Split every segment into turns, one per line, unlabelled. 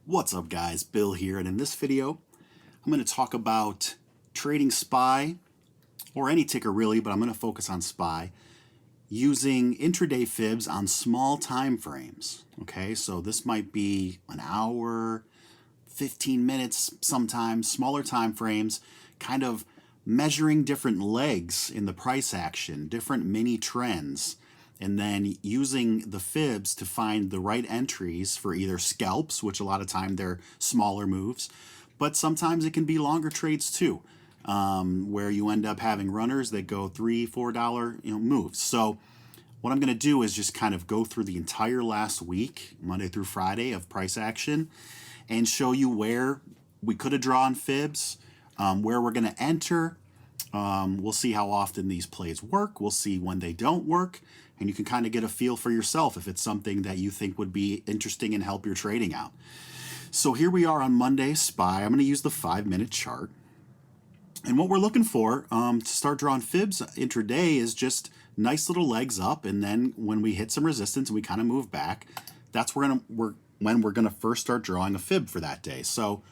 What's up guys, Bill here, and in this video I'm going to talk about trading SPY, or any ticker really, but I'm going to focus on SPY, using intraday fibs on small time frames. Okay, so this might be an hour, 15 minutes sometimes, smaller time frames, kind of measuring different legs in the price action, different mini trends, and then using the fibs to find the right entries for either scalps, which a lot of time they're smaller moves, but sometimes it can be longer trades too, where you end up having runners that go $3–4 moves. So what I'm going to do is just kind of go through the entire last week, Monday through Friday, of price action, and show you where we could have drawn fibs, where we're going to enter. We'll see how often these plays work. We'll see when they don't work. And you can kind of get a feel for yourself if it's something that you think would be interesting and help your trading out. So here we are on Monday, SPY. I'm going to use the 5-minute chart. And what we're looking for to start drawing fibs intraday is just nice little legs up. And then when we hit some resistance and we kind of move back, that's when we're going to first start drawing a fib for that day. So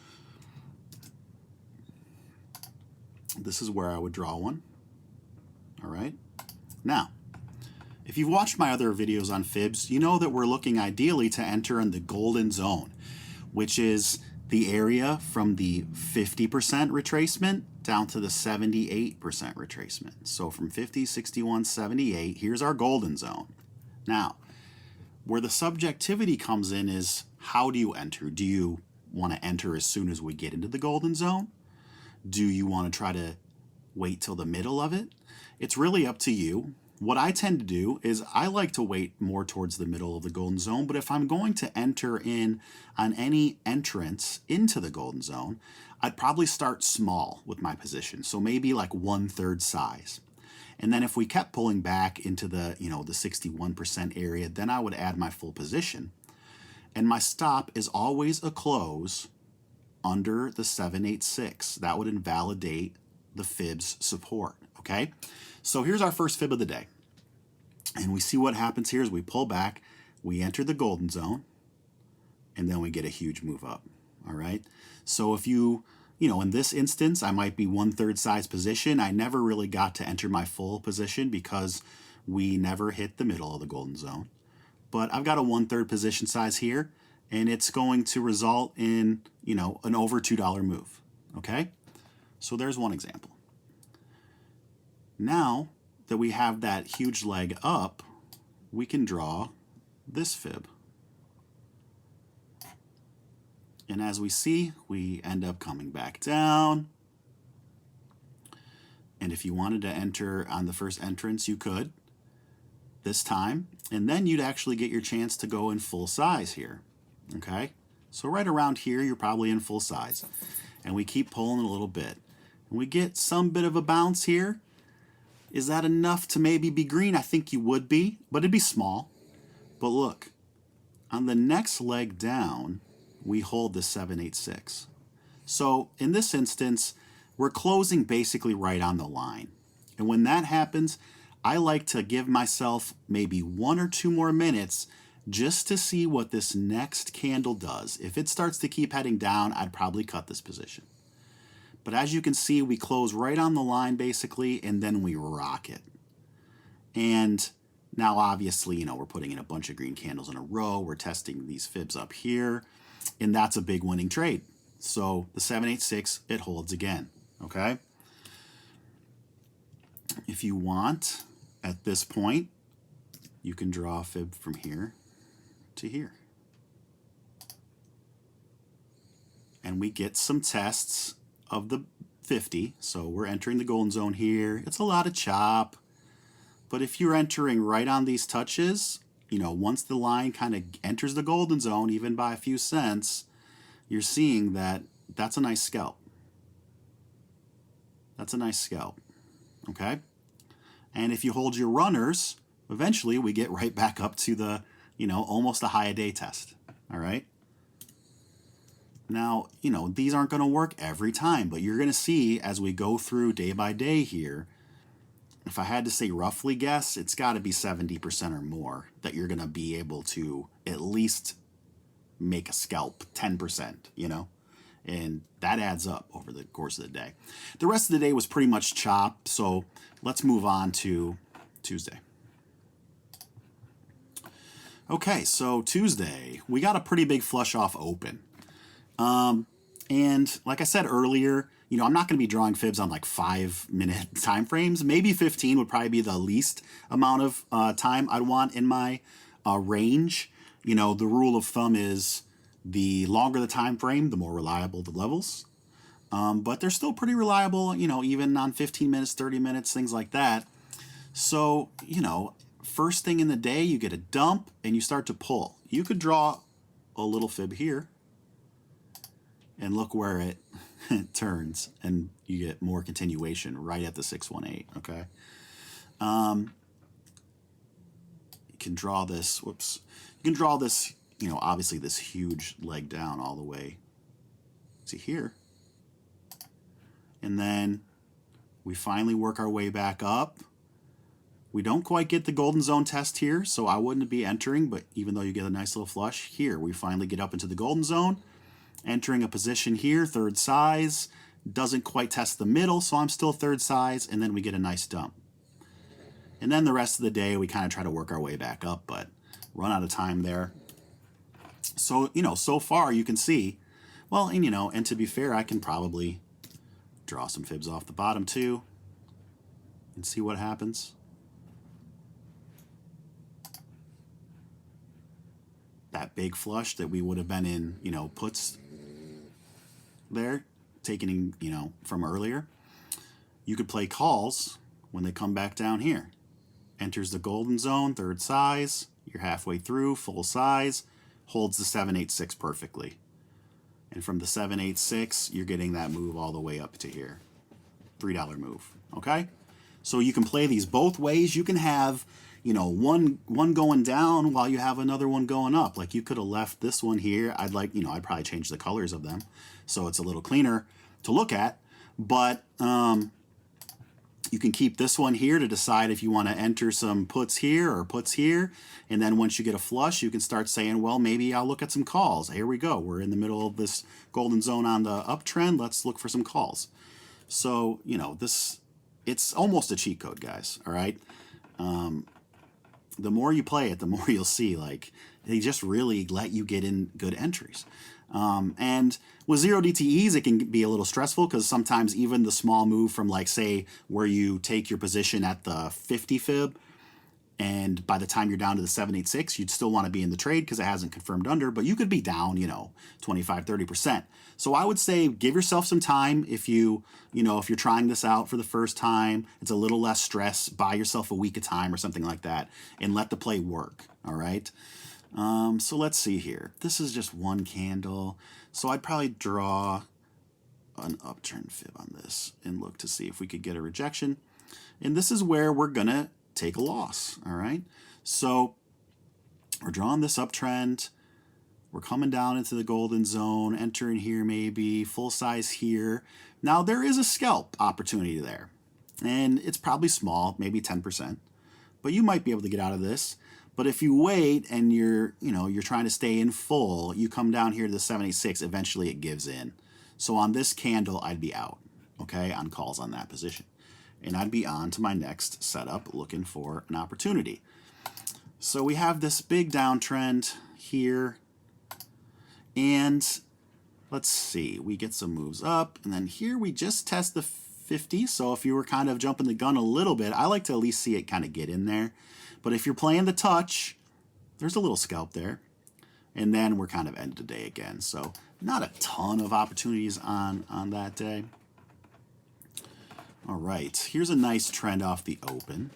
this is where I would draw one. All right. Now, if you've watched my other videos on fibs, you know that we're looking ideally to enter in the golden zone, which is the area from the 50% retracement down to the 78% retracement. So from 50, 61, 78, here's our golden zone. Now, where the subjectivity comes in is, how do you enter? Do you want to enter as soon as we get into the golden zone? Do you want to try to wait till the middle of it? It's really up to you. What I tend to do is I like to wait more towards the middle of the golden zone, but if I'm going to enter in on any entrance into the golden zone, I'd probably start small with my position. So maybe like 1/3 size. And then if we kept pulling back into the, the 61% area, then I would add my full position. And my stop is always a close under the 786. That would invalidate the fibs support, okay? So here's our first fib of the day. And we see what happens here is we pull back, we enter the golden zone, and then we get a huge move up, all right? So if you in this instance, I might be 1/3 size position. I never really got to enter my full position because we never hit the middle of the golden zone. But I've got a 1/3 position size here, and it's going to result in, an over $2 move, okay? So there's one example. Now that we have that huge leg up, we can draw this fib. And as we see, we end up coming back down. And if you wanted to enter on the first entrance, you could this time. And then you'd actually get your chance to go in full size here, okay? So right around here, you're probably in full size. And we keep pulling a little bit. And we get some bit of a bounce here. Is that enough to maybe be green? I think you would be, but it'd be small. But look, on the next leg down, we hold the 786. So in this instance, we're closing basically right on the line. And when that happens, I like to give myself maybe 1 or 2 more minutes just to see what this next candle does. If it starts to keep heading down, I'd probably cut this position. But as you can see, we close right on the line basically, and then we rock it. And now obviously, we're putting in a bunch of green candles in a row. We're testing these fibs up here, and that's a big winning trade. So the 786, it holds again, okay? If you want, at this point, you can draw a fib from here to here. And we get some tests of the 50, so we're entering the golden zone here. It's a lot of chop, but if you're entering right on these touches, once the line kind of enters the golden zone, even by a few cents, you're seeing that that's a nice scalp. That's a nice scalp, okay? And if you hold your runners, eventually we get right back up to the, almost a high a day test, all right? Now, these aren't going to work every time, but you're going to see as we go through day by day here, if I had to say roughly guess, it's got to be 70% or more that you're going to be able to at least make a scalp 10%, you know? And that adds up over the course of the day. The rest of the day was pretty much chop, so let's move on to Tuesday. Okay, so Tuesday, we got a pretty big flush off open. And like I said earlier, you know, I'm not going to be drawing fibs on like 5-minute time frames. Maybe 15 would probably be the least amount of time I'd want in my range. You know, the rule of thumb is the longer the time frame, the more reliable the levels. But they're still pretty reliable, you know, even on 15 minutes, 30 minutes, things like that. So, you know, first thing in the day, you get a dump and you start to pull. You could draw a little fib here and look where it turns, and you get more continuation right at the 618, okay? You can draw this, whoops. You can draw this, you know, obviously this huge leg down all the way to here. And then we finally work our way back up. We don't quite get the golden zone test here, so I wouldn't be entering, but even though you get a nice little flush, here we finally get up into the golden zone, entering a position here, third size, doesn't quite test the middle, so I'm still third size, and then we get a nice dump. And then the rest of the day, we kind of try to work our way back up, but run out of time there. So, you know, so far you can see, well, and you know, and to be fair, I can probably draw some fibs off the bottom too and see what happens. That big flush that we would have been in, you know, puts there, taken, you know, from earlier. You could play calls when they come back down here. Enters the golden zone, third size, you're halfway through, full size, holds the 786 perfectly. And from the 786, you're getting that move all the way up to here. $3 move, okay? So you can play these both ways. You can have, you know, one going down while you have another one going up. Like you could have left this one here. I'd probably change the colors of them so it's a little cleaner to look at. But you can keep this one here to decide if you want to enter some puts here or puts here. And then once you get a flush, you can start saying, well, maybe I'll look at some calls. Here we go. We're in the middle of this golden zone on the uptrend. Let's look for some calls. So, you know, it's almost a cheat code, guys. All right. The more you play it, the more you'll see, like, they just really let you get in good entries. And with zero DTEs, it can be a little stressful because sometimes even the small move from, like, say, where you take your position at the 50 fib, and by the time you're down to the 786, you'd still want to be in the trade because it hasn't confirmed under, but you could be down, you know, 25, 30%. So I would say give yourself some time if if you're trying this out for the first time, it's a little less stress, buy yourself a week of time or something like that, and let the play work, all right? So let's see here. This is just one candle. So I'd probably draw an uptrend fib on this and look to see if we could get a rejection. And this is where we're going to take a loss, all right? So we're drawing this uptrend. We're coming down into the golden zone, entering here maybe, full size here. Now there is a scalp opportunity there, and it's probably small, maybe 10%, but you might be able to get out of this. But if you wait and you're trying to stay in full, you come down here to the 786, eventually it gives in. So on this candle, I'd be out, okay, on calls on that position. And I'd be on to my next setup looking for an opportunity. So we have this big downtrend here. And let's see, we get some moves up. And then here we just test the 50. So if you were kind of jumping the gun a little bit, I like to at least see it kind of get in there. But if you're playing the touch, there's a little scalp there. And then we're kind of end of the day again. So not a ton of opportunities on that day. All right, here's a nice trend off the open.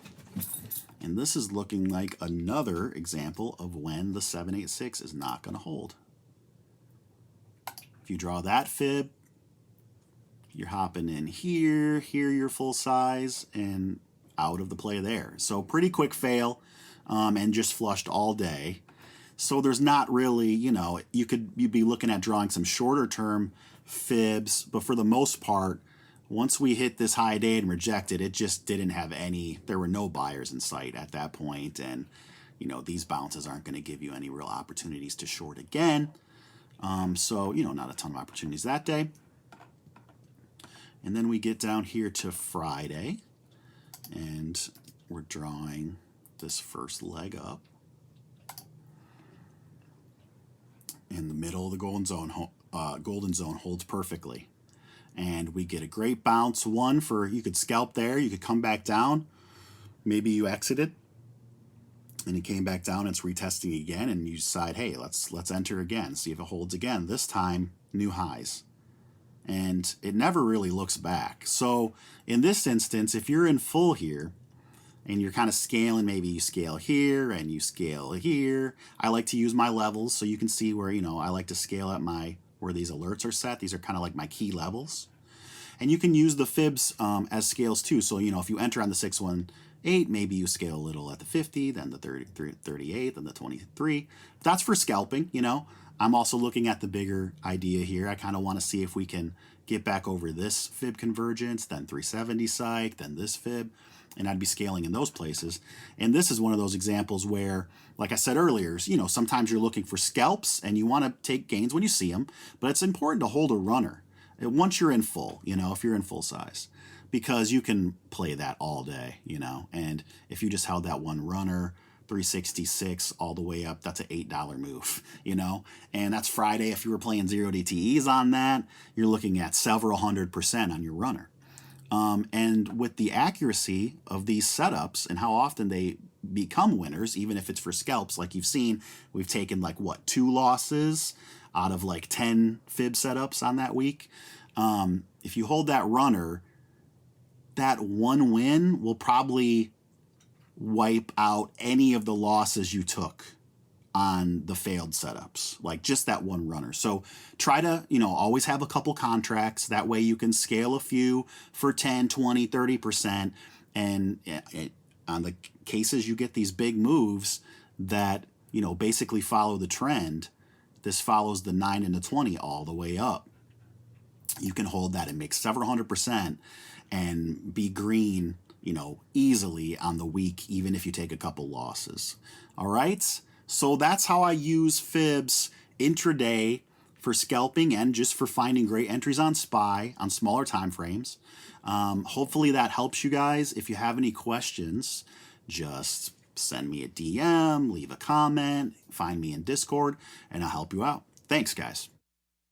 And this is looking like another example of when the 786 is not going to hold. If you draw that fib, you're hopping in here, here you're full size, and out of the play there. So pretty quick fail, and just flushed all day. So there's not really, you'd be looking at drawing some shorter term fibs, but for the most part, once we hit this high day and rejected, it just didn't have there were no buyers in sight at that point, and these bounces aren't going to give you any real opportunities to short again. So, you know, not a ton of opportunities that day. And then we get down here to Friday, and we're drawing this first leg up. In the middle of the golden zone holds perfectly. And we get a great bounce. One for, you could scalp there, you could come back down. Maybe you exited and it came back down, it's retesting again, and you decide, hey, let's enter again, see if it holds again. This time, new highs. And it never really looks back. So in this instance, if you're in full here and you're kind of scaling, maybe you scale here and you scale here. I like to use my levels so you can see where, you know, I like to scale at where these alerts are set. These are kind of like my key levels. And you can use the fibs as scales too. So, you know, if you enter on the 618, maybe you scale a little at the 50, then the 38, then the 23. That's for scalping, you know. I'm also looking at the bigger idea here. I kind of want to see if we can get back over this fib convergence, then 370 psych, then this fib, and I'd be scaling in those places. And this is one of those examples where, like I said earlier, you know, sometimes you're looking for scalps and you want to take gains when you see them, but it's important to hold a runner once you're in full, you know, if you're in full size, because you can play that all day, you know. And if you just held that one runner, 366 all the way up, that's an $8 move, you know. And that's Friday. If you were playing 0 DTEs on that, you're looking at several 100% on your runner. And with the accuracy of these setups and how often they become winners, even if it's for scalps, like you've seen, we've taken like, what, 2 losses out of like 10 fib setups on that week. If you hold that runner, that one win will probably wipe out any of the losses you took on the failed setups, like just that one runner. So try to, you know, always have a couple contracts. That way you can scale a few for 10, 20, 30%. And on the cases you get these big moves that, you know, basically follow the trend, this follows the 9 and the 20 all the way up. You can hold that and make several 100% and be green, you know, easily on the week, even if you take a couple losses. All right. So that's how I use fibs intraday for scalping and just for finding great entries on SPY on smaller time frames. Hopefully that helps you guys. If you have any questions, just send me a DM, leave a comment, find me in Discord, and I'll help you out. Thanks, guys.